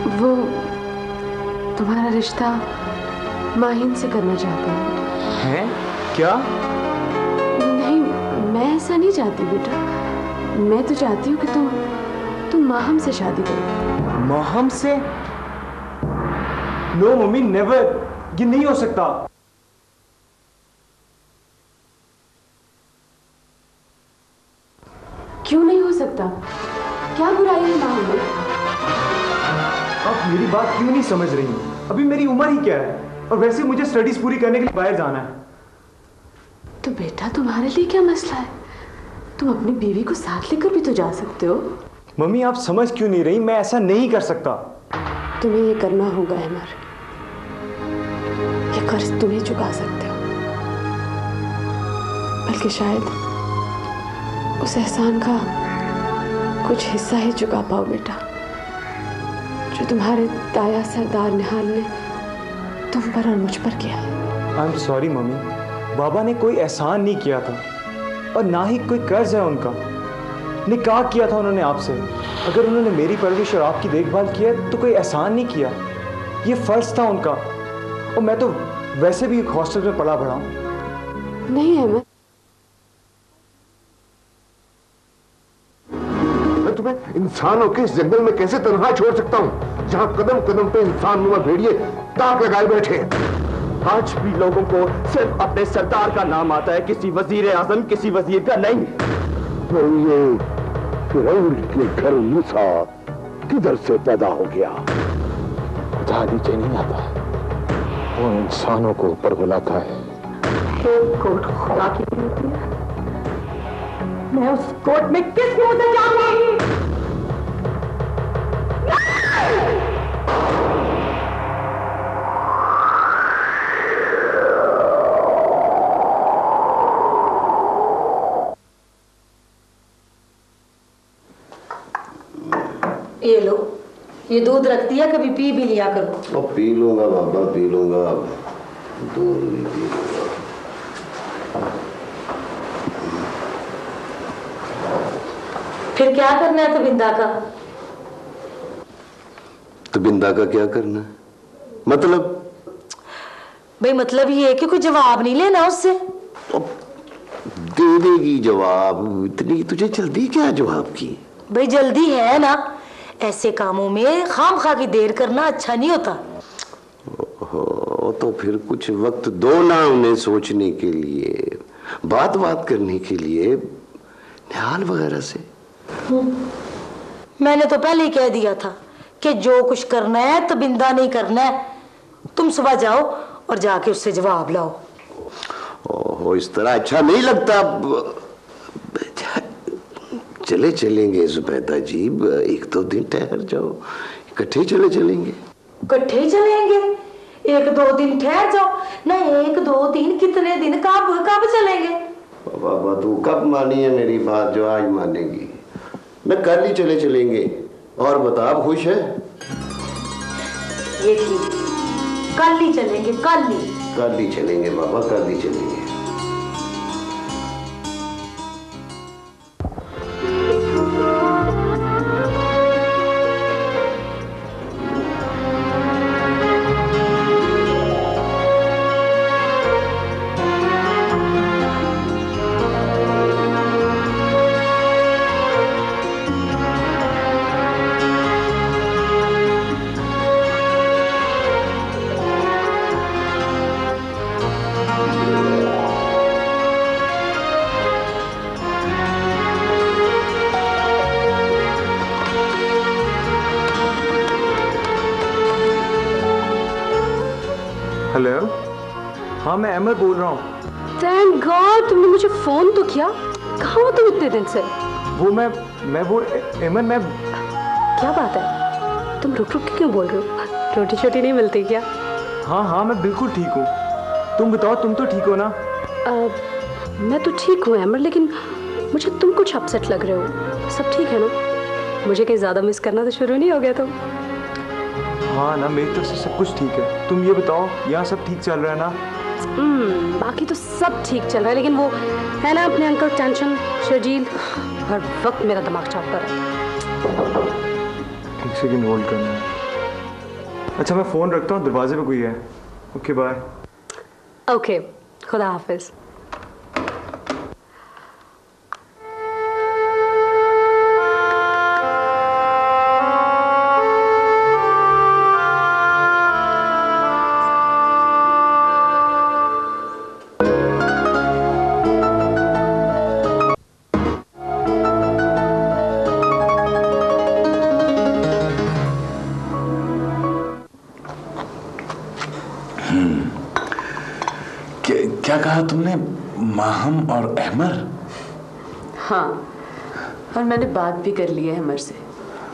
वो तुम्हारा रिश्ता माहिन से करना चाहते हैं? क्या? नहीं, मैं ऐसा नहीं चाहती बेटा। मैं तो चाहती हूँ कि तुम माहम से शादी करो। माहम से? No mummy, never. ये नहीं हो सकता। क्यों नहीं हो सकता? क्या बुराई है माहम में? आप मेरी बात क्यों नहीं समझ रही? अभी मेरी उम्र ही क्या है, और वैसे मुझे स्टडीज पूरी करने के लिए बाहर जाना है। तो बेटा तुम्हारे लिए क्या मसला है? तुम अपनी बीवी को साथ लेकर भी तो जा सकते हो। मम्मी आप समझ क्यों नहीं रही? मैं ऐसा नहीं कर सकता। तुम्हें ये करना होगा अमर। ये कर्ज तुम ही चुका सकते हो, बल्कि शायद उस एहसान का कुछ हिस्सा ही चुका पाओ बेटा, जो तुम्हारे ताया सरदार निहाल ने तुम पर और मुझ पर किया है। आई एम सॉरी मम्मी, बाबा ने कोई एहसान नहीं किया था और ना ही कोई कर्ज है उनका। निकाह किया था उन्होंने आपसे। अगर उन्होंने मेरी परवरिश और आपकी देखभाल की है तो कोई एहसान नहीं किया, ये फर्ज था उनका। और मैं तो वैसे भी एक हॉस्टल में पला बढ़ा हूं। नहीं अहमद, मैं तुम्हें इंसानों के इस जंगल में कैसे तन्हा छोड़ सकता हूँ, जहाँ कदम कदम पे इंसान नुमा भेड़िए ताक लगाए बैठे। आज भी लोगों को सिर्फ अपने सरदार का नाम आता है, किसी वजीर आजम, किसी वजीर का नहीं। तो ये फिरौन के घर मूसा किधर से पैदा हो गया? खुदा नीचे नहीं आता, वो इंसानों को ऊपर बुलाता है। एक कोट खुदा की होती है, मैं उस कोट में किस मुंह से जाऊंगी? ये लो, ये दूध रख दिया, कभी पी भी लिया करो। अब पी लूंगा बाबा, पी लूंगा। दूध नहीं पी लूंगा। फिर क्या करना है तबिंदा का? तबिंदा का क्या करना है? मतलब? भाई मतलब ये है कि कोई जवाब नहीं लेना उससे। दे देगी जवाब, इतनी तुझे जल्दी क्या जवाब की? भाई जल्दी है ना, ऐसे कामों में खामखा की देर करना अच्छा नहीं होता। तो फिर कुछ वक्त दो ना उन्हें सोचने के लिए, बात करने के लिए निहाल वगैरह से। मैंने तो पहले ही कह दिया था कि जो कुछ करना है तो बिंदा नहीं करना है। तुम सुबह जाओ और जाके उससे जवाब लाओ। ओहो, इस तरह अच्छा नहीं लगता। चले चलेंगे जुबैदा जी, एक दो दिन ठहर जाओ, इकट्ठे चलेंगे। इकट्ठे चलेंगे? एक दो दिन ठहर जाओ ना, एक दो दिन कितने दिन, कब चलेंगे? बाबा तू कब मानी है मेरी बात जो आज मानेगी? मैं कल ही चलेंगे। और बता, आप खुश है? ये ठीक, कल ही चलेंगे, कल ही चलेंगे बाबा, कल ही चलेंगे। हेलो, हाँ मैं अमर बोल रहा हूँ। थैंक गॉड तुमने मुझे फोन तो किया। कहाँ हो तुम इतने दिन से? वो मैं अमर, मैं क्या बात है, तुम रुक रुक के क्यों बोल रहे हो? रोटी छोटी नहीं मिलती क्या? हाँ मैं बिल्कुल ठीक हूँ। तुम बताओ, तुम तो ठीक हो ना? मैं तो ठीक हूँ अमर, लेकिन मुझे तुम कुछ अपसेट लग रहे हो। सब ठीक है ना? मुझे कहीं ज्यादा मिस करना तो शुरू नहीं हो गया तुम? हाँ ना, मेरी तरफ से सब कुछ ठीक है। तुम ये बताओ, यहाँ सब ठीक चल रहा है ना? बाकी तो सब ठीक चल रहा है, लेकिन वो है ना अपने अंकल टेंशन शर्जील, हर वक्त मेरा दिमाग चाटता रहता है। एक सेकंड होल्ड करना है। अच्छा मैं फ़ोन रखता हूँ, दरवाजे पे कोई है। Okay bye. ओके, खुदा हाफिज। क्या कहा तुमने? माहम और अहमर? हाँ, और मैंने बात भी कर ली है अहमर से।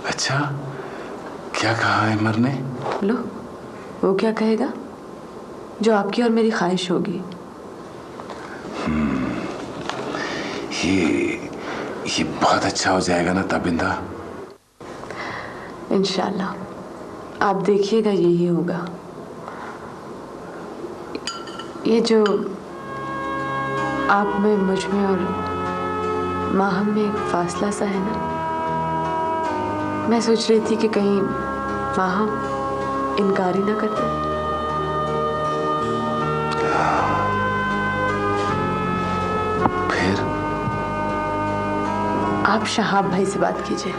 अच्छा, क्या कहा अहमर ने? लो, वो क्या कहेगा? जो आपकी और मेरी ख्वाहिश होगी। ये बहुत अच्छा हो जाएगा ना ताबिंदा? इंशाल्लाह, आप देखिएगा यही होगा। ये जो आप में, मुझ में और माहम में एक फासला सा है ना, मैं सोच रही थी कि कहीं माहम इनकार ही ना कर दे। फिर आप शहाब भाई से बात कीजिए,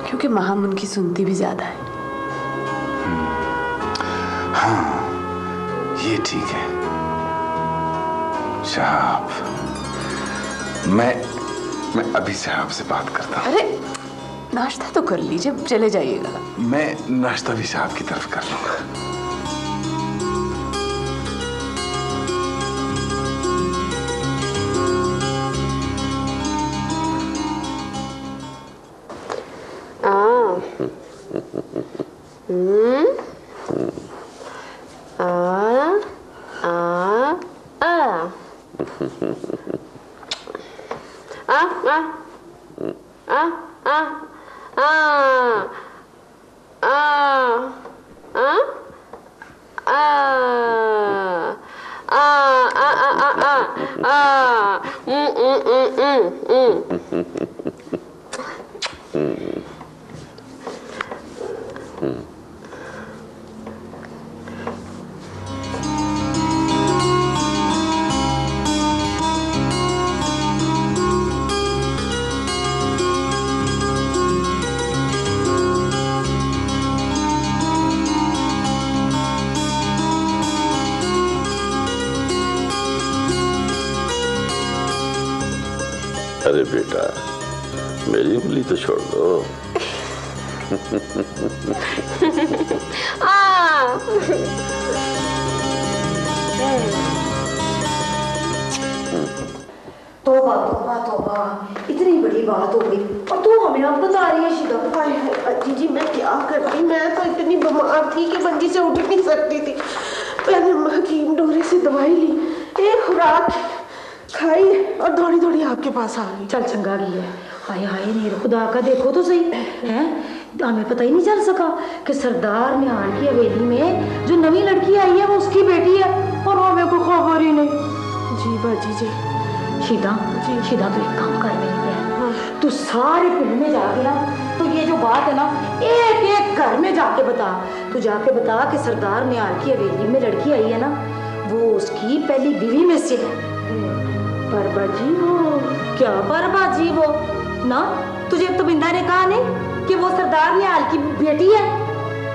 क्योंकि माहम उनकी सुनती भी ज्यादा है। हाँ, ये ठीक है। शहाब, मैं अभी शहाब से बात करता हूँ। अरे नाश्ता तो कर लीजिए, चले जाइएगा। मैं नाश्ता भी शहाब की तरफ कर लूंगा। अरे बेटा, मेरी उंगली तो छोड़ दो। तौबा तौबा तौबा, इतनी बड़ी बात हो गई और तू हमें अब बता रही है शिदा। जी मैं क्या करती, मैं तो इतनी बीमार थी कि मंजी से उठ नहीं सकती थी। मैंने हकीम डोरे से दवाई ली, एक खुराक खाई और दौड़ी दौड़ी आपके पास आ गई। चल चंगा गई है। हाय हाय नीर खुदा का देखो तो सही है, हमें पता ही नहीं चल सका कि सरदार निहाल की हवेली में जो नवी लड़की आई है वो उसकी बेटी है और हमें कोई खबर ही नहीं। जी बाजी जी। शीदा शीदा तू एक काम कर मेरी बहन, तू सारे पिंड में जाके ना, तो ये जो बात है ना एक एक घर में जाके बता। तू जाके बता कि सरदार निहाल की हवेली में लड़की आई है ना, वो उसकी पहली बीवी में से है। परबाजी वो क्या परबाजी वो ना, तुझे तबिंदा ने कहा नहीं कि वो सरदार निहाल की बेटी है?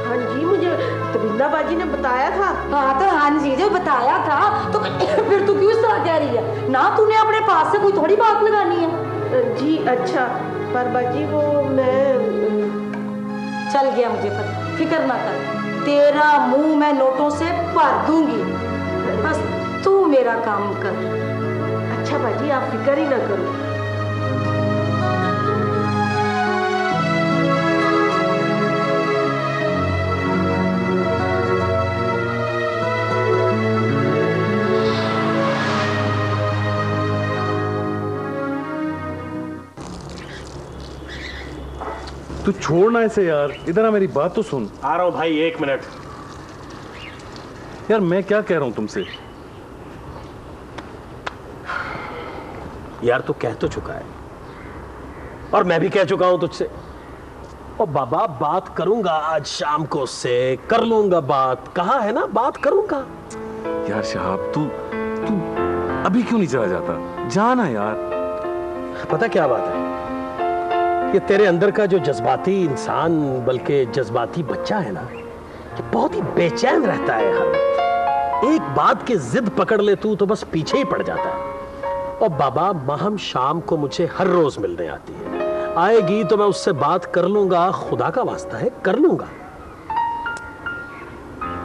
हाँ जी, मुझे तबिंदा बाजी ने बताया था। हाँ तो हाँ जी जो बताया था, तो फिर तू क्यों इस तरह कह रही है? ना तूने अपने पास से कोई थोड़ी बात लगानी है। जी अच्छा परबाजी वो मैं चल गया, मुझे पता, फिक्र ना कर, तेरा मुंह मैं नोटों से भर दूंगी, बस तू मेरा काम कर। अच्छा बाजी आप फिक्र ही ना करो। तू छोड़ना इसे यार, इधर आ, मेरी बात तो सुन। आ रहा हूं भाई, 1 मिनट। यार मैं क्या कह रहा हूं तुमसे? यार तू कह तो चुका है और मैं भी कह चुका हूं तुझसे ओ बाबा बात करूंगा आज शाम को उससे, कर लूंगा बात, कहा है ना बात करूंगा। यार शहाब तू अभी क्यों नहीं चला जाता? जाना यार। पता क्या बात है, ये तेरे अंदर का जो जज्बाती इंसान बल्कि जज्बाती बच्चा है ना, ये बहुत ही बेचैन रहता है हर वक्त। एक बात की जिद पकड़ ले तू तो बस पीछे ही पड़ जाता है। और बाबा माहम शाम को मुझे हर रोज मिलने आती है, आएगी तो मैं उससे बात कर लूंगा, खुदा का वास्ता है कर लूंगा।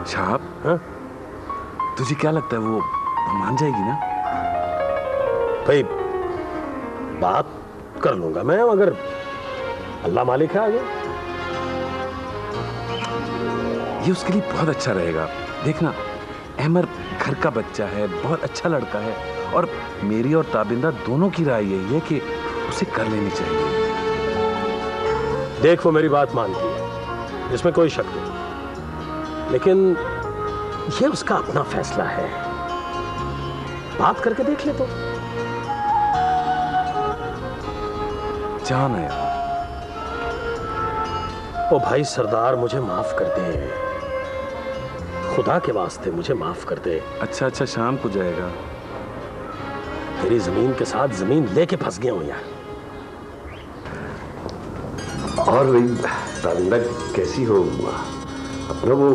शहाब, हाँ? तुझे क्या लगता है वो मान जाएगी ना? भाई बात कर लूंगा मैं, मगर अल्लाह मालिक है आगे। ये उसके लिए बहुत अच्छा रहेगा। देखना अहमर घर का बच्चा है, बहुत अच्छा लड़का है, और मेरी और ताबिंदा दोनों की राय यही है कि उसे कर लेनी चाहिए। देख वो मेरी बात मानती है, इसमें कोई शक नहीं, लेकिन ये उसका अपना फैसला है। बात करके देख ले तो। जाना यार। ओ भाई सरदार मुझे माफ कर दे, खुदा के वास्ते मुझे माफ कर दे। अच्छा शाम को जाएगा। तेरी जमीन के साथ जमीन लेके फंस गया हूं यार। और ताबिंदा कैसी हो? अपना वो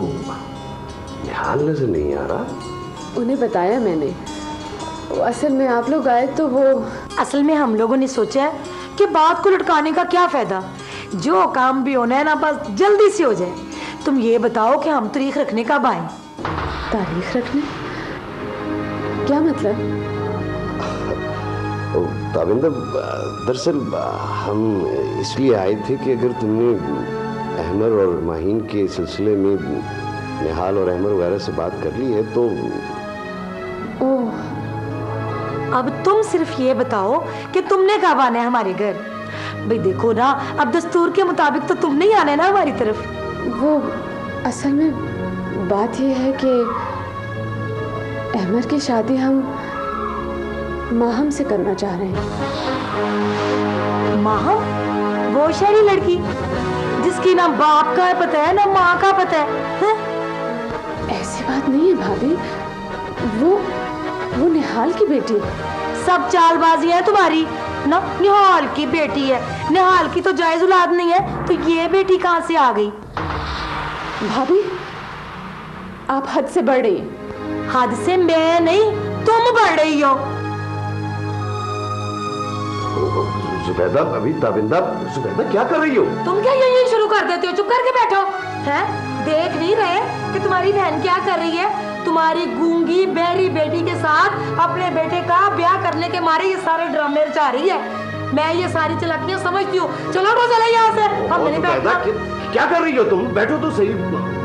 निहाल नजर नहीं आ रहा। उन्हें बताया मैंने, असल में आप लोग आए तो वो। असल में हम लोगों ने सोचा है कि बात को लटकाने का क्या फायदा, जो काम भी होना है ना बस जल्दी से हो जाए। तुम ये बताओ कि हम तारीख रखने कब आए? तारीख रखने? क्या मतलब? ताबिंदा दरअसल हम इसलिए आए थे कि अगर तुमने अहमर और माहीन के सिलसिले में निहाल और अहमर वगैरह से बात कर ली है तो। ओह, अब तुम सिर्फ ये बताओ कि तुमने कब आना है हमारे घर। भाई देखो ना, अब दस्तूर के मुताबिक तो तुमने ही आना है ना हमारी तरफ। वो असल में बात ये है कि अहमर की शादी हम माहम से करना चाह रहे हैं। माहम? वो शहरी लड़की जिसकी ना बाप का पता है ना माँ का पता है? ऐसी बात नहीं है भाभी, वो निहाल की बेटी। सब चालबाजी है तुम्हारी ना। निहाल की बेटी है, निहाल की तो जायज औलाद नहीं है, तो ये बेटी कहाँ से आ गई? भाभी आप हद से बढ़ रही हैं। हद से मैं नहीं, तुम बढ़ रही हो। जुबैदा, अभी ताबिंदा, जुबैदा क्या कर रही हो? तुम क्या यही शुरू कर देते हो? चुप करके बैठो। हैं? देख नहीं रहे कि तुम्हारी बहन क्या कर रही है? तुम्हारी गूंगी बहरी बेटी के साथ अपने बेटे का ब्याह करने के मारे ये सारे ड्रामे रचा रही है। मैं ये सारी चालाकियां समझती हूँ। चलो तो चले यहाँ से। अब मैंने बैठा। क्या कर रही हो तुम? बैठो तो सही।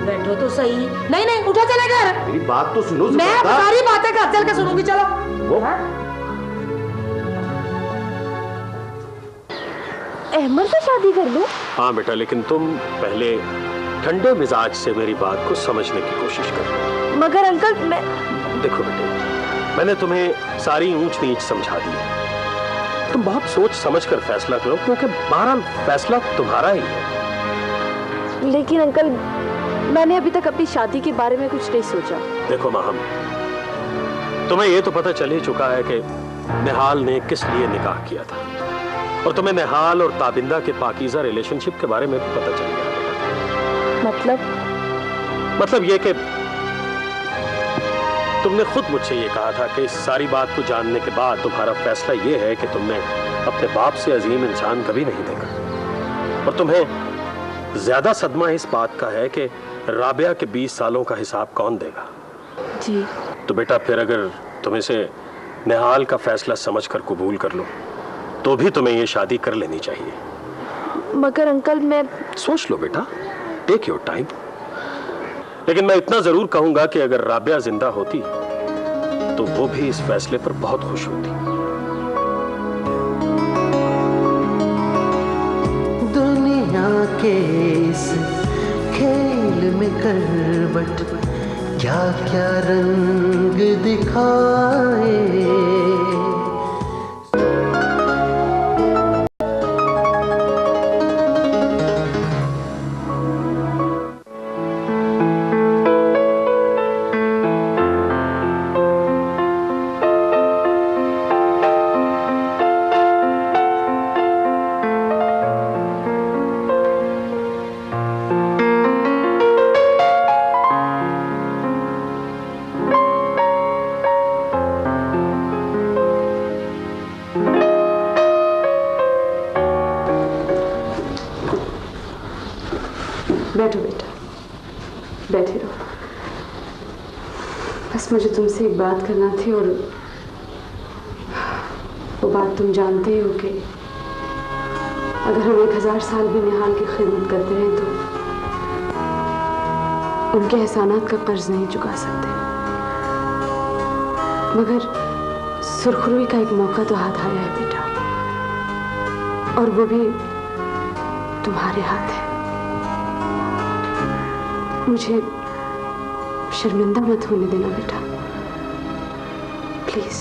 बैठो तो सही। नहीं नहीं, उठो चले घर। मेरी बात तो सुनो। मैं सारी बातें घर चल के सुनूंगी। चलो। अहमद से शादी कर लूं? हाँ बेटा, लेकिन तुम पहले ठंडे मिजाज से मेरी बात को समझने की कोशिश करो। मगर अंकल मैं। देखो बेटे, मैंने तुम्हें सारी ऊंच नीच समझा दी है, तुम बहुत सोच समझ कर फैसला करो, क्योंकि बहरहाल फैसला तुम्हारा ही है। लेकिन अंकल मैंने अभी तक अपनी शादी के बारे में कुछ नहीं सोचा। देखो माहम, तुम्हें ये तो पता चल ही चुका है कि निहाल ने किस लिए निकाह किया था, और तुम्हें निहाल और ताबिंदा के पाकीज़ा रिलेशनशिप के बारे में भी पता चल गया। मतलब ये कि तुमने खुद मुझसे ये कहा था कि इस सारी बात को जानने के बाद तुम्हारा फैसला ये है कि तुमने अपने बाप से अजीम इंसान कभी नहीं देखा, और तुम्हें ज्यादा सदमा इस बात का है कि राबिया के 20 सालों का हिसाब कौन देगा। जी। तो बेटा फिर अगर तुम इसे निहाल का फैसला समझकर कबूल कर लो तो भी तुम्हें ये शादी कर लेनी चाहिए। मगर अंकल मैं। सोच लो बेटा, टेक योर टाइम। लेकिन मैं इतना जरूर कहूंगा कि अगर राबिया जिंदा होती तो वो भी इस फैसले पर बहुत खुश होती। दुनिया के इस खेल में करवट क्या क्या रंग दिखाए। बैठो बेटा, बैठे रहो। बस मुझे तुमसे एक बात करना थी, और वो बात तुम जानते ही हो कि अगर हम 1000 साल भी निहाल की खिदमत करते हैं तो उनके एहसानात का कर्ज नहीं चुका सकते, मगर सुरखरुई का एक मौका तो हाथ आया है बेटा, और वो भी तुम्हारे हाथ है। मुझे शर्मिंदा मत होने देना बेटा, प्लीज।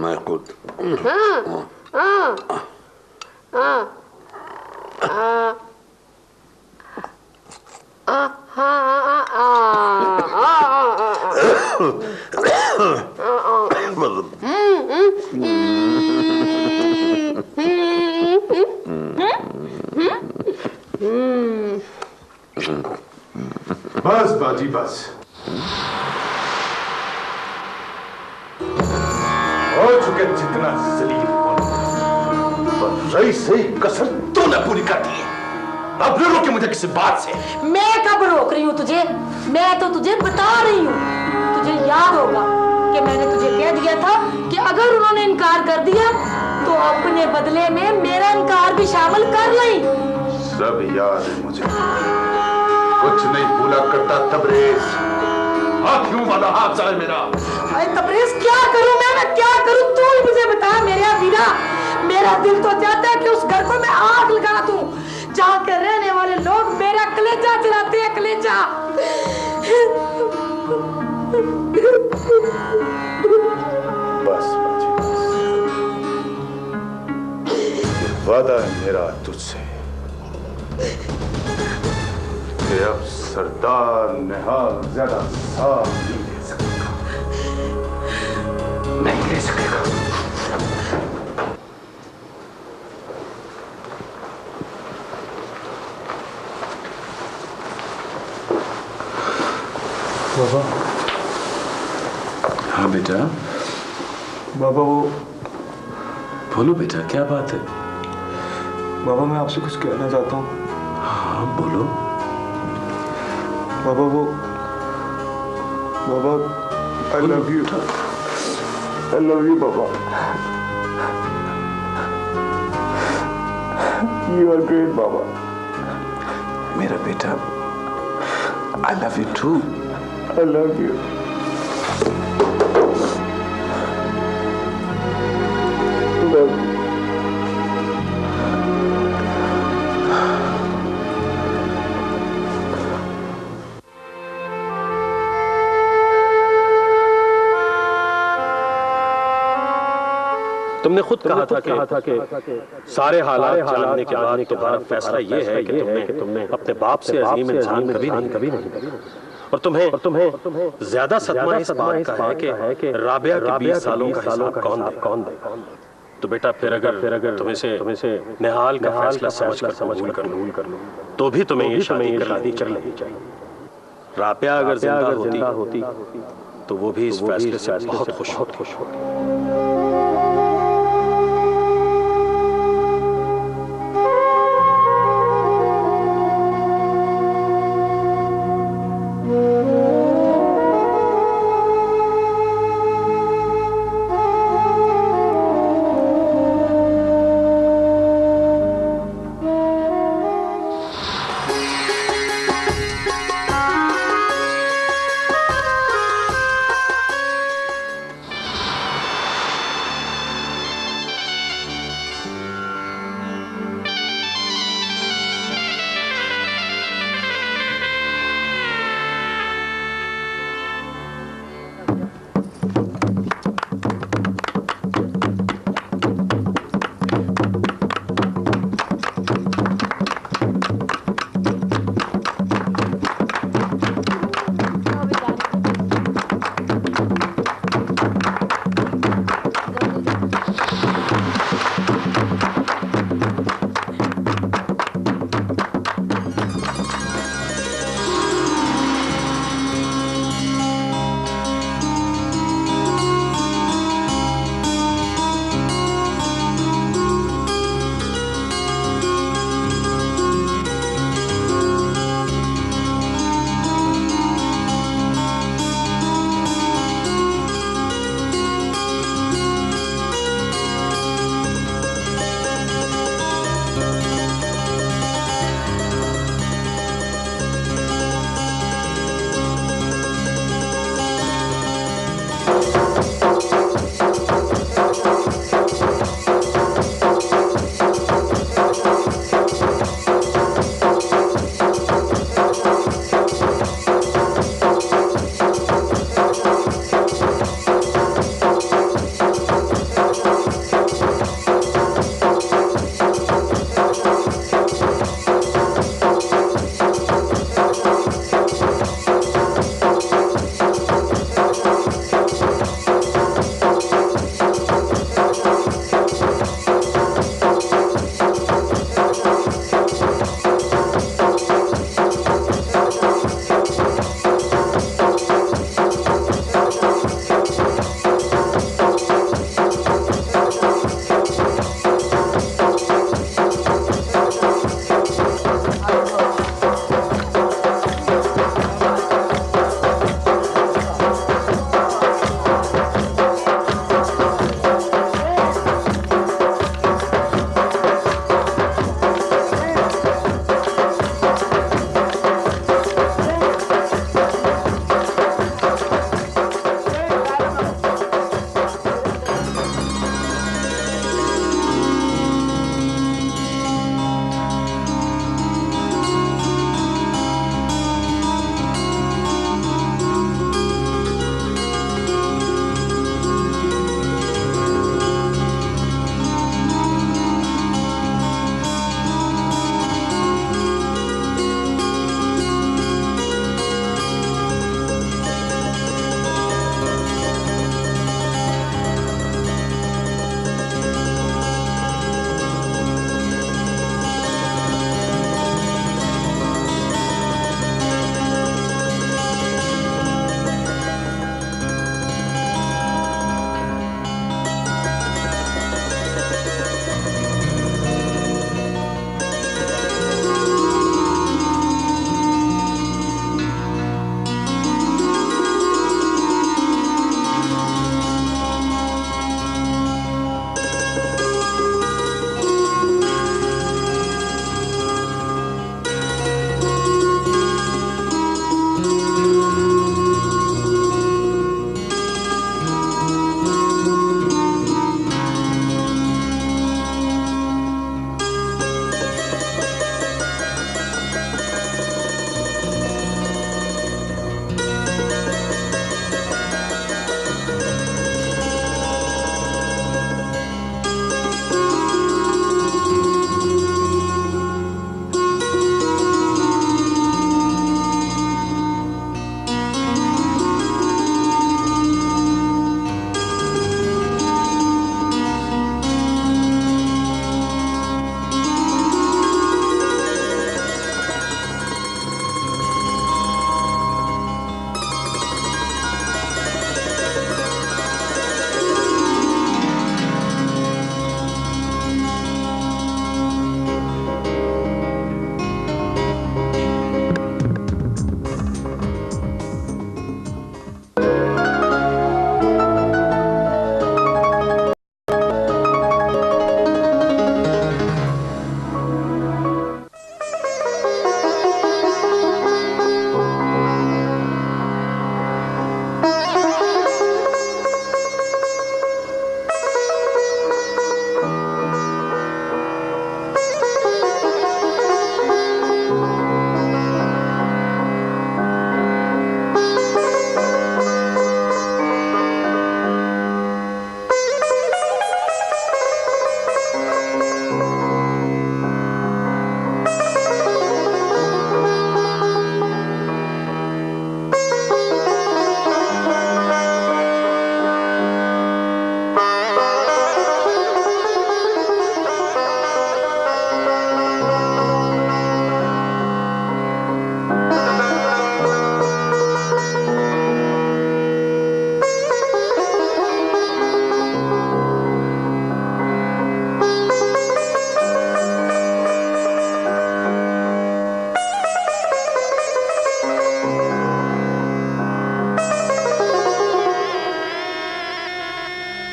मैं खुद बस बाजी बस, हो चुके जितना जलील पर रईस से कसर तूने पूरी कर दी है। अब न रोके मुझे किसी बात से। मैं कब रोक रही हूँ तुझे? मैं तो तुझे बता रही हूँ। तुझे याद होगा कि मैंने तुझे कह दिया था कि अगर उन्होंने इनकार कर दिया तो अपने बदले में मेरा इनकार भी शामिल कर लें। सब याद है मुझे, कुछ नहीं भूला करता तबरेज। हाथियों वाला हाथ जाए मेरा। अरे तबरेज क्या करूं मैं क्या करूं? तू ही मुझे बता मेरा वीरा। मेरा दिल तो चाहता है कि उस घर को मैं आग लगा दूं, जहाँ के रहने वाले लोग मेरा कलेजा जलाते हैं, कलेजा। बस बाजी बस, वादा है मेरा तुझसे कि अब सरदार निहाल ज्यादा साथ नहीं दे सकेगा, नहीं दे सकेगा। बाबा। हाँ बेटा। बाबा वो बोलो बेटा, क्या बात है? बाबा मैं आपसे कुछ कहना चाहता हूँ। हाँ बोलो। बाबा वो बाबा I love you. I love you Baba. You are great बाबा। मेरा बेटा I love you too. I love you. Love you. तुमने खुद कहा था कि सारे हालात जानने के बाद तुम्हारा फैसला ये है कि तुमने अपने बाप से अजीम इंसान कभी नहीं। और तुम्हें ज्यादा सदमा इस बात का है कि राबिया के 20 सालों का हिसाब कौन दे। तो बेटा फिर अगर तुम्हें से निहाल का फैसला समझ कर लो तो भी तुम्हें ये शादी कर लेनी चाहिए। राबिया अगर जिंदा होती तो वो भी इस फैसले से बहुत खुश होती।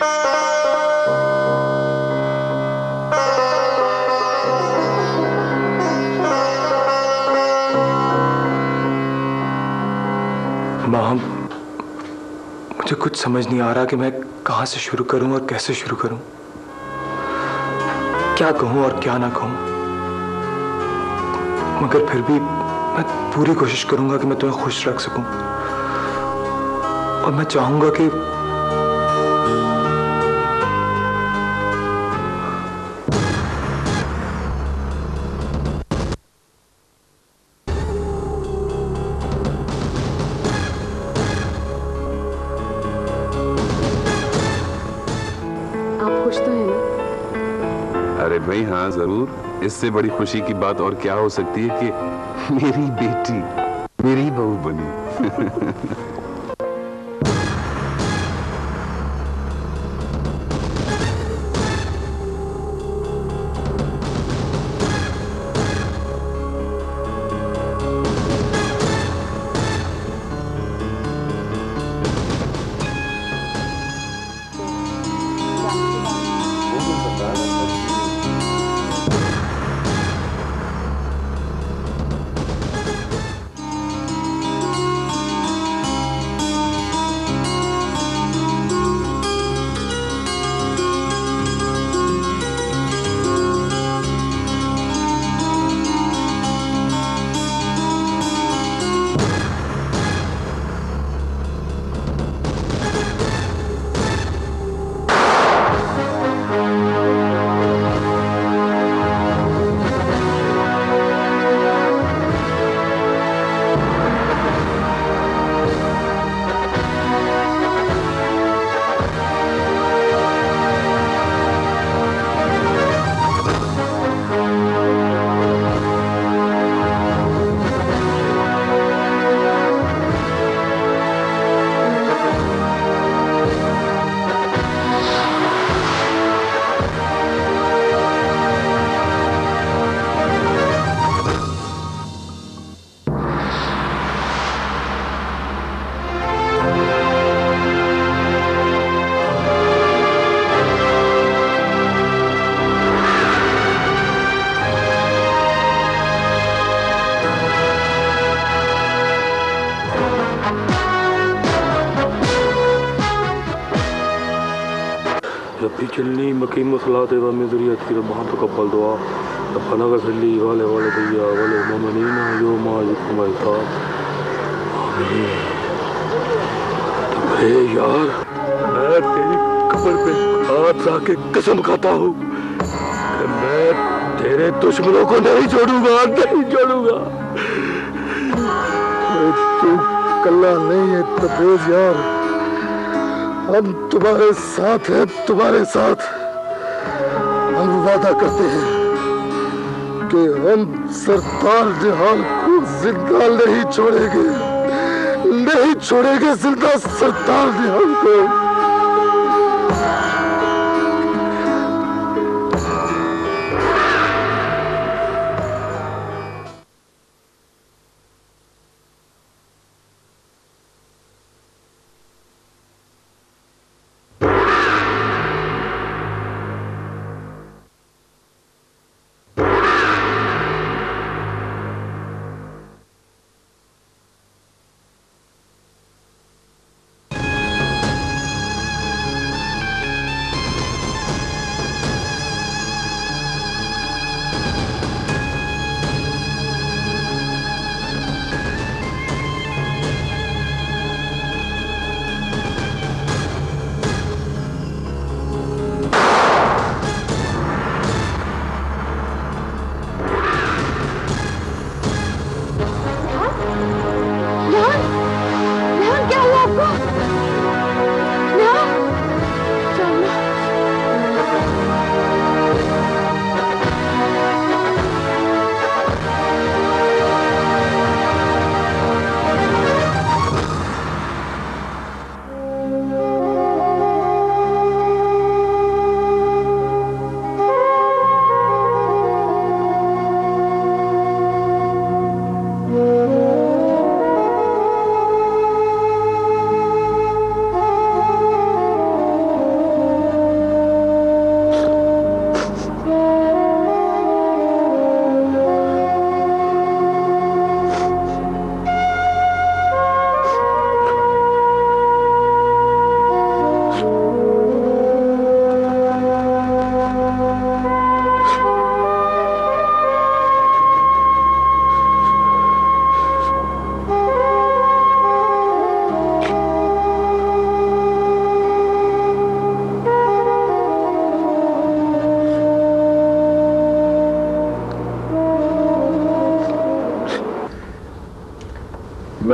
माँ, मुझे कुछ समझ नहीं आ रहा कि मैं कहाँ से शुरू करूं और कैसे शुरू करूं, क्या कहूं और क्या ना कहूं। मगर फिर भी मैं पूरी कोशिश करूंगा कि मैं तुम्हें खुश रख सकूं, और मैं चाहूंगा कि भाई हाँ जरूर। इससे बड़ी खुशी की बात और क्या हो सकती है कि मेरी बेटी मेरी बहू बनी। चलनी मकी मसला देवा में दरिया की रबां तो कपल दुआ रब्बना गफिरली वाले वाले दैया वाले मोमिनीना यो मालिक माइता आमीन। तो यार मैं तेरी कब्र पे हाथ रख के कसम खाता हूँ कि मैं तेरे दुश्मनों को नहीं छोड़ूंगा, नहीं छोड़ूंगा। तू कल्ला नहीं है तबरेज यार, हम तुम्हारे साथ हैं, तुम्हारे साथ। हम वादा करते हैं कि हम सरदार निहाल को जिंदा नहीं छोड़ेंगे, नहीं छोड़ेंगे जिंदा सरदार निहाल को।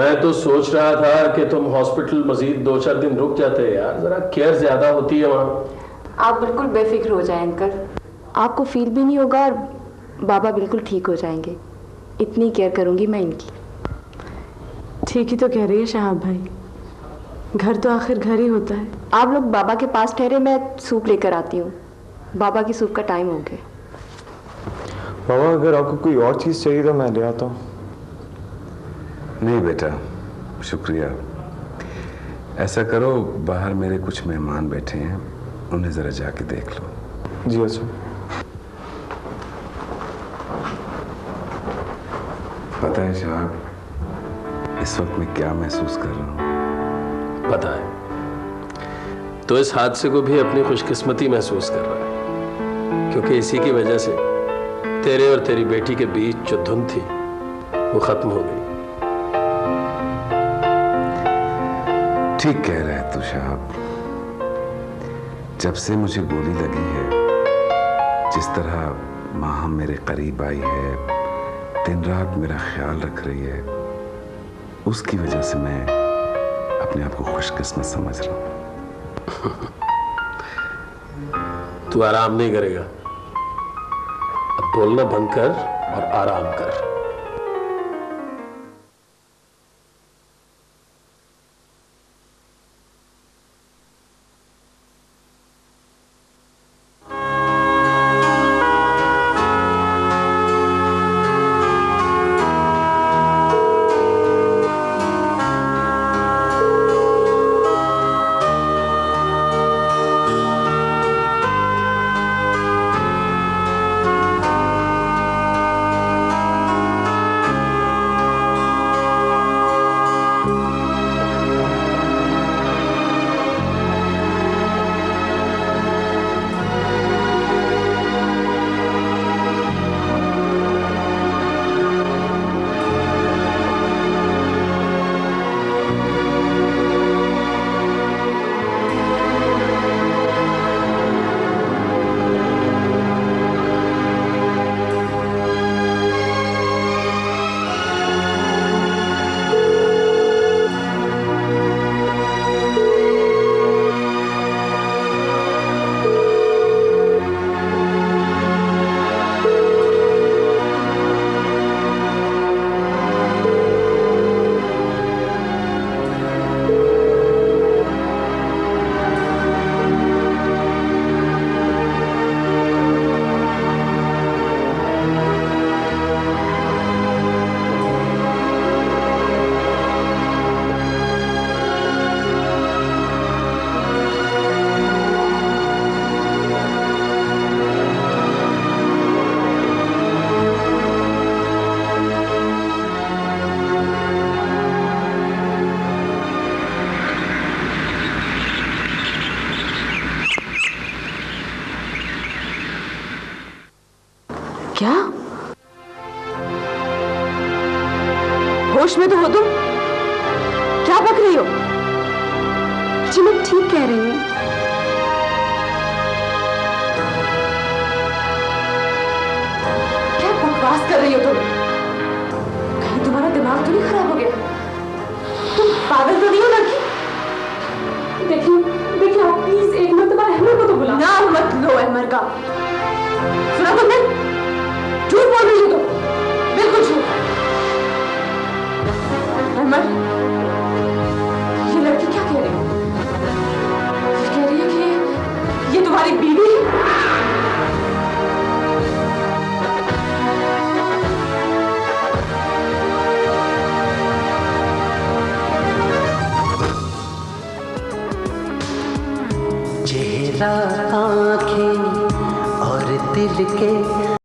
मैं तो सोच रहा था कि तुम हॉस्पिटल मजीद 2-4 दिन रुक जाते यार, जरा केयर ज्यादा होती है वहाँ। आप बिल्कुल बेफिक्र हो जाएं अंकल, आपको फील भी नहीं होगा और बाबा बिल्कुल ठीक हो जाएंगे। इतनी केयर करूंगी मैं इनकी। ठीक ही तो कह रही है शहाब भाई, घर तो आखिर घर ही होता है। आप लोग बाबा के पास ठहरे, मैं सूप लेकर आती हूँ। बाबा की सूप का टाइम हो गया। बाबा अगर आपको कोई और चीज़ चाहिए तो मैं ले आता हूँ। नहीं बेटा, शुक्रिया। ऐसा करो, बाहर मेरे कुछ मेहमान बैठे हैं, उन्हें जरा जाके देख लो। जी अच्छा। पता है शहाब, इस वक्त मैं क्या महसूस कर रहा हूँ? पता है, तो इस हादसे को भी अपनी खुशकिस्मती महसूस कर रहा है, क्योंकि इसी की वजह से तेरे और तेरी बेटी के बीच जो धुन थी वो खत्म हो गई। ठीक कह रहा है तू शहाब। जब से मुझे गोली लगी है, जिस तरह माँ मेरे करीब आई है, दिन रात मेरा ख्याल रख रही है, उसकी वजह से मैं अपने आप को खुशकिस्मत समझ रहा हूं। तू आराम नहीं करेगा, अब बोलना बंद कर और आराम कर। क्या? होश में तो हो तुम? क्या बक रही हो? जी मैं ठीक कह रही हूँ। क्या बकवास कर रही हो तुम? कहीं तुम्हारा दिमाग तो नहीं खराब हो गया? तुम पागल तो नहीं हो लड़की? देखिए आप प्लीज एक मरतबा अहमर को तो बुलाओ। नाम मत लो अहमर का। सुना तुमने? झूठ बोल रही हो तुम, बिल्कुल झूठ। अहमर, ये लड़की क्या कह रही है? कह रही है कि ये तुम्हारी बीवी है? चेहरा, आंखें और दिल के